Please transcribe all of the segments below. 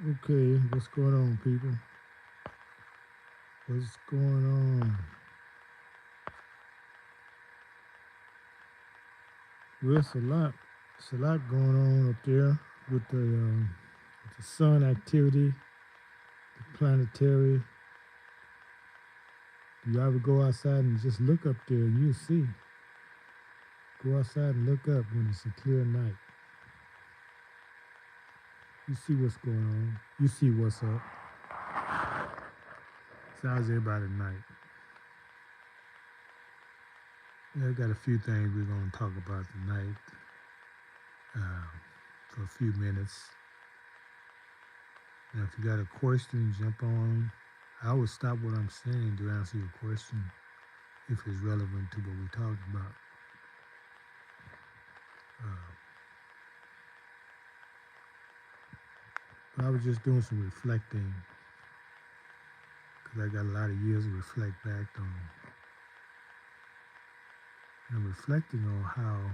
Okay, what's going on, people? What's going on? Well, it's a lot going on up there with the sun activity, the planetary. You ever go outside and just look up there and you'll see. Go outside and look up when it's a clear night. You see what's going on. You see what's up. So how's everybody tonight? Yeah, I got a few things we're going to talk about tonight uh, for a few minutes. Now, if you got a question, jump on. I will stop what I'm saying to answer your question if it's relevant to what we're talking about. Uh, but I was just doing some reflecting because I got a lot of years to reflect back on. And I'm reflecting on how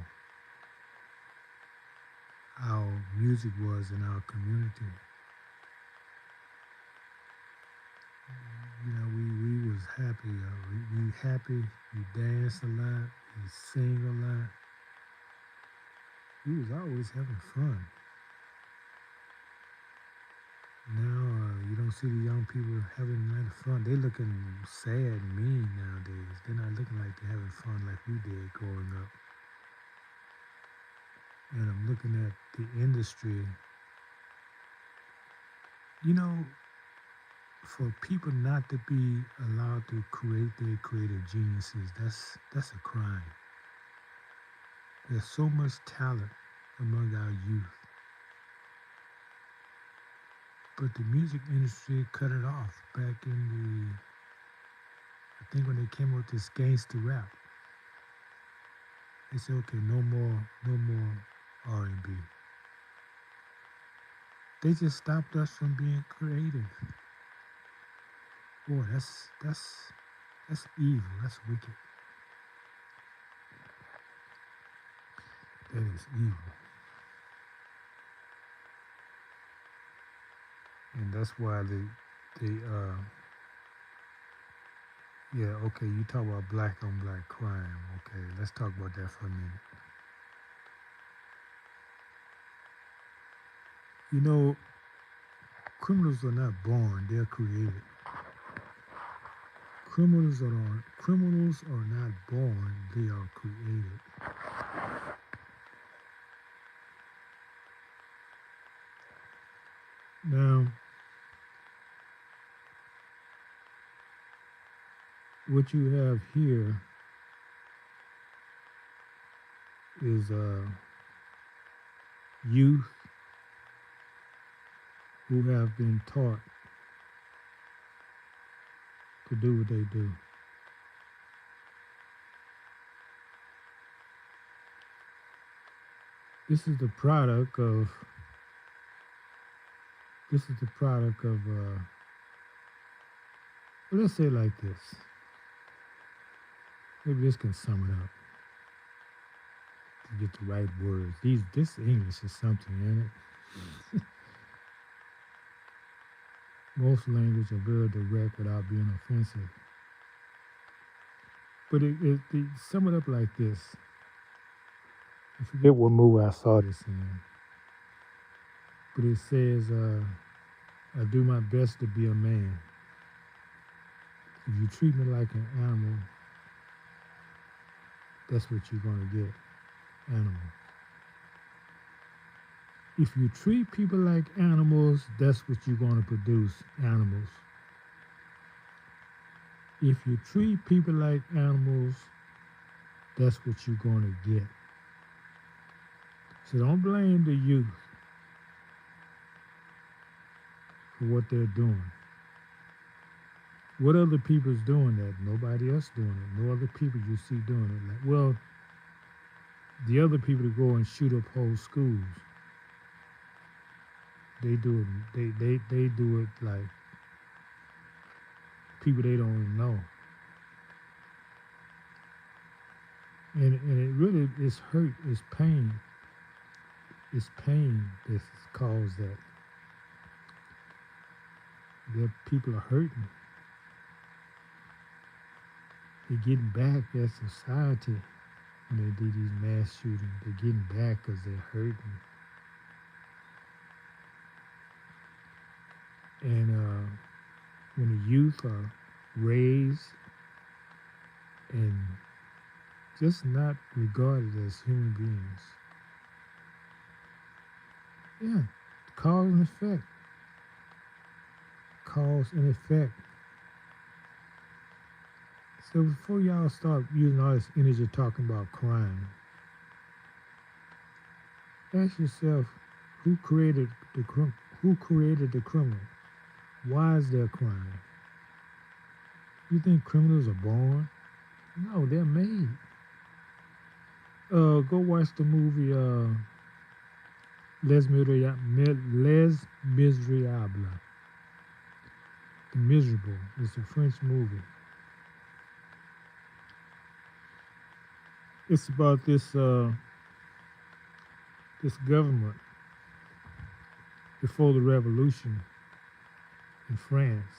music was in our community. You know, we was happy. We happy. We danced a lot. We sing a lot. We was always having fun. Now you don't see the young people having a lot of fun. They looking sad and mean nowadays. They're not looking like they're having fun like we did growing up. And I'm looking at the industry. You know, for people not to be allowed to create their creative geniuses, that's a crime. There's so much talent among our youth, but the music industry cut it off back in I think when they came up with this gangster rap. They said, okay, no more R&B. They just stopped us from being creative. Boy, that's evil. That's wicked. That is evil. And that's why they yeah, okay, you talk about black on black crime. Okay, let's talk about that for a minute. You know, criminals are not born, they're created. Criminals are not born, they are created. Now, what you have here is youth who have been taught to do what they do. This is the product of this is the product of well, let's say it like this. Maybe this can sum it up to get the right words. This English is something, ain't it? Most language are very direct without being offensive. But it sum it up like this. I forget what movie I saw this in, but it says, "I do my best to be a man. If you treat me like an animal, that's what you're gonna get, animal. If you treat people like animals, that's what you're gonna produce, animals. If you treat people like animals, that's what you're gonna get. So don't blame the youth for what they're doing. What other people's doing that? Nobody else doing it. No other people you see doing it. Like, well, the other people that go and shoot up whole schools, they do it. They do it like people they don't even know, and it really is hurt. It's pain. It's pain that's caused that. Their people are hurting. They're getting back as society when they do these mass shootings. They're getting back because they're hurting. And when the youth are raised and just not regarded as human beings, yeah, cause and effect. Cause and effect. So before y'all start using all this energy talking about crime, ask yourself who created who created the criminal? Why is there crime? You think criminals are born? No, they're made. Go watch the movie Les Miserables. The Miserable. It's a French movie. It's about this government before the revolution in France.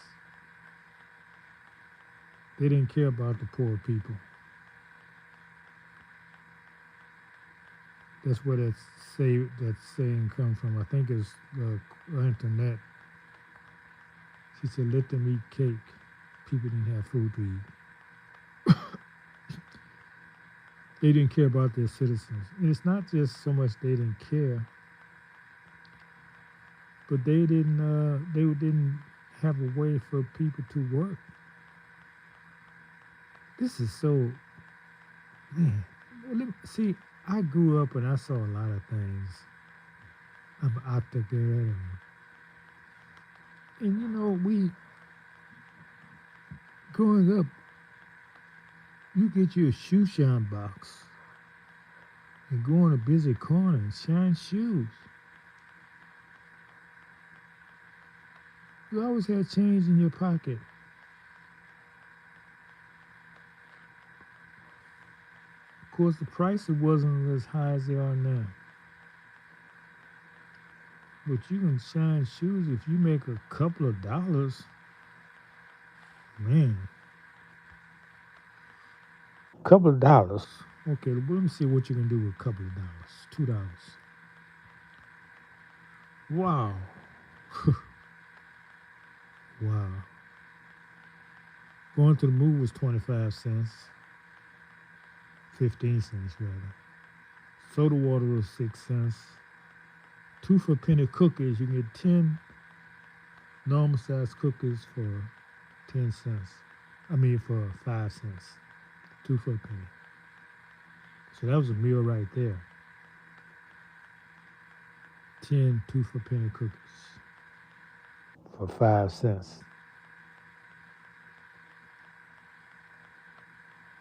They didn't care about the poor people. That's where that saying comes from. I think it's Antoinette. She said, "Let them eat cake." People didn't have food to eat. They didn't care about their citizens. And it's not just so much they didn't care, but they didn't have a way for people to work. This is so, man. See, I grew up and I saw a lot of things. I'm out there, and you know, we growing up, you get you a shoe shine box and go in a busy corner and shine shoes. You always had change in your pocket. Of course, the prices wasn't as high as they are now. But you can shine shoes if you make a couple of dollars. Man. Couple of dollars. Okay, well, let me see what you can do with a couple of dollars. $2. Wow. Wow. Going to the movie was 25 cents. 15 cents rather. Soda water was 6 cents. 2 for a penny cookies. You can get 10 normal size cookies for 10 cents. I mean for 5 cents. 2 for a penny. So that was a meal right there. 10 2 for a penny cookies for 5 cents.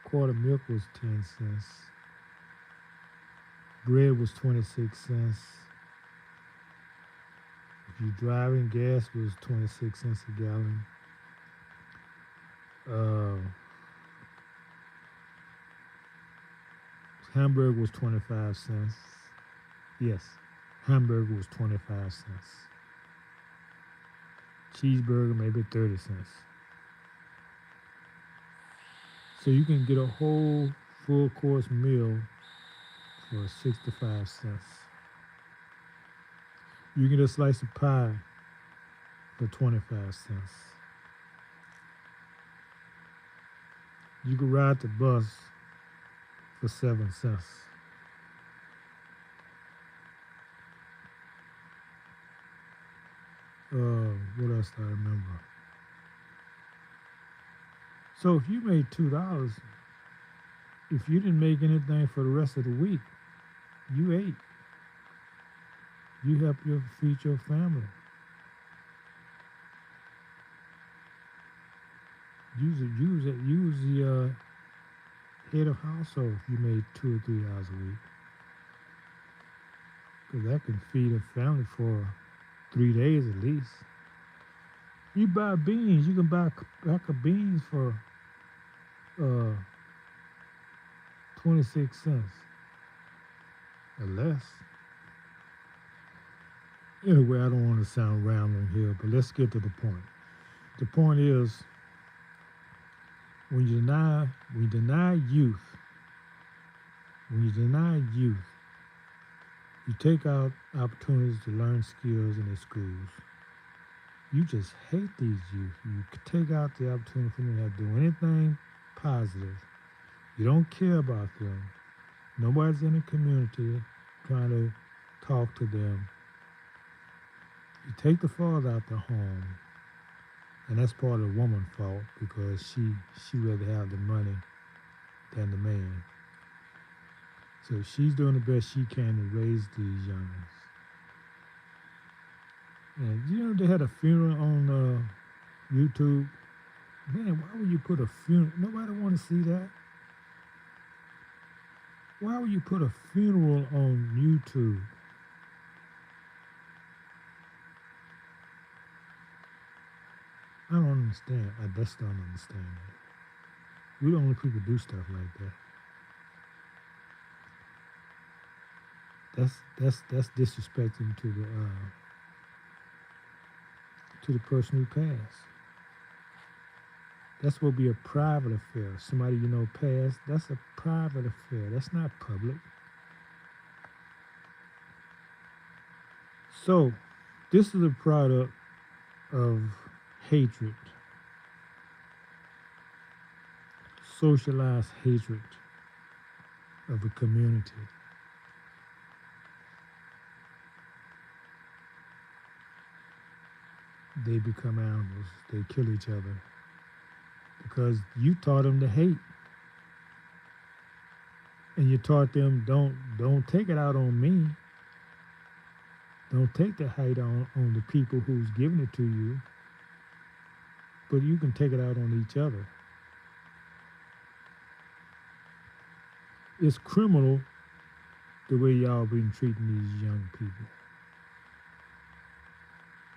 Quart of milk was 10 cents. Bread was 26 cents. If you're driving, gas was 26 cents a gallon. Hamburger was 25 cents. Yes, hamburger was 25 cents. Cheeseburger maybe 30 cents. So you can get a whole full course meal for 65 cents. You get a slice of pie for 25 cents. You can ride the bus for 7 cents. What else do I remember? So if you made $2, if you didn't make anything for the rest of the week, you ate. You helped feed your family. Use the head of household if you made $2 or $3 a week, because that can feed a family for 3 days at least. You buy beans, you can buy a pack of beans for 26 cents or less. Anyway, I don't want to sound rambling here, but let's get to the point. The point is, when you deny youth, when you deny youth, you take out opportunities to learn skills in the schools. You just hate these youth. You take out the opportunity for them to do anything positive. You don't care about them. Nobody's in the community trying to talk to them. You take the father out the home, and that's part of the woman's fault because she rather have the money than the man. So she's doing the best she can to raise these youngins. And you know they had a funeral on YouTube. Man, why would you put a funeral? Nobody want to see that. Why would you put a funeral on YouTube? I don't understand. I just don't understand that. We the only people do stuff like that. That's disrespecting to the person who passed. That's what be a private affair. Somebody you know passed, that's a private affair. That's not public. So this is a product of hatred, socialized hatred of a community. They become animals. They kill each other because you taught them to hate, and you taught them don't take it out on me. Don't take the hate on the people who's giving it to you, but you can take it out on each other. It's criminal the way y'all been treating these young people.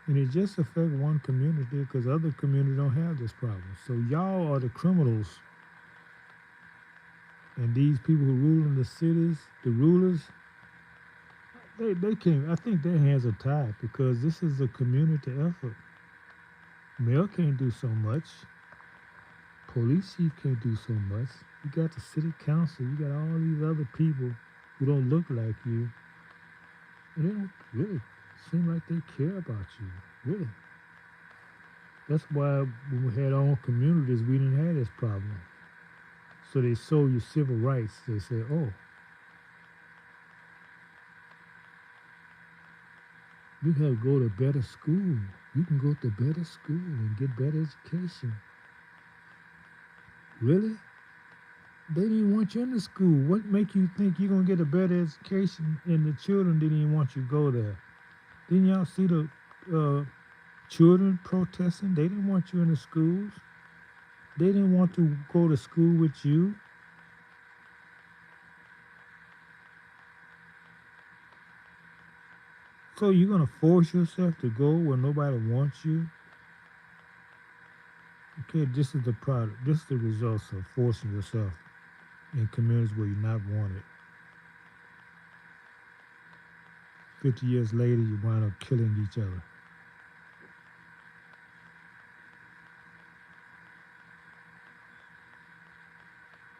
And it just affects one community because other communities don't have this problem. So y'all are the criminals. And these people who rule in the cities, the rulers, they can't, I think their hands are tied because this is a community effort. Mayor can't do so much. Police chief can't do so much. You got the city council, you got all these other people who don't look like you. And they don't really seem like they care about you, really. That's why when we had our own communities, we didn't have this problem. So they sold you civil rights. They say, oh, you have to go to better school. You can go to better school and get better education. Really? They didn't want you in the school. What make you think you're going to get a better education and the children didn't even want you to go there? Didn't y'all see the children protesting? They didn't want you in the schools. They didn't want to go to school with you. So you're going to force yourself to go where nobody wants you? Okay, this is the product. This is the results of forcing yourself in communities where you're not wanted. 50 years later, you wind up killing each other.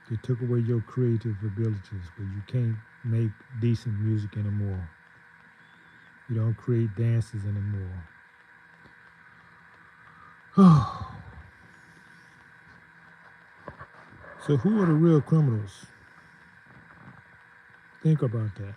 They took away your creative abilities, but you can't make decent music anymore. You don't create dances anymore. So who are the real criminals? Think about that.